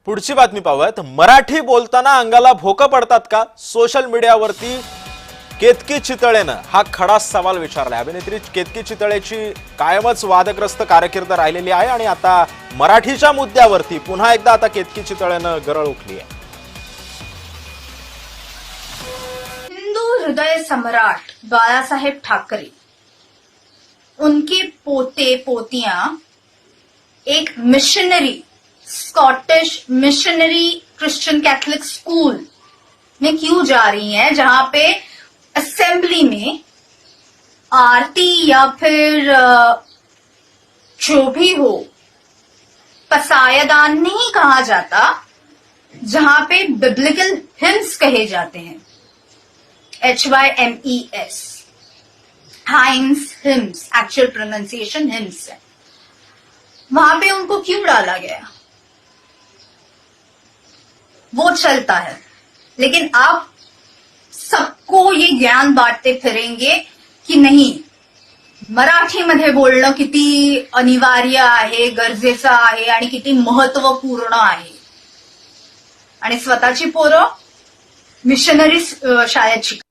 पुढची बातमी पाहूयात. मराठी बोलताना अंगाला भोकं पडतात का? सोशल मीडियावरती केतकी चितळेनं हा खडा सवाल विचारलाय. अभिनेत्री केतकी चितळेची कायमच वादग्रस्त कारकीर्द राहिलेली आहे आणि आता मराठीच्या मुद्द्यावरती पुन्हा एकदा आता केतकी चितळेनं गरळ उठली आहे. हिंदू हृदय सम्राट बाळासाहेब ठाकरे, उनके पोते पोतियां एक missionary, Scottish missionary Christian Catholic school में क्यों जा रही हैं, जहां पे असेंबली में आरती या फिर जो भी हो पसायदान नहीं कहा जाता, जहां पे बिब्लिकल हिम्स कहे जाते हैं, HYMES, hymns hymns, actual pronunciation hymns है, वहां पे उनको क्यों डाला गया? वो चलता है, लेकिन आप सबको ये ज्ञान बांटते फिरेंगे की नाही मराठीमध्ये बोलणं किती अनिवार्य आहे, गरजेचं आहे आणि किती महत्वपूर्ण आहे. आणि स्वतःची पोरं मिशनरी शाळेत शिकतात.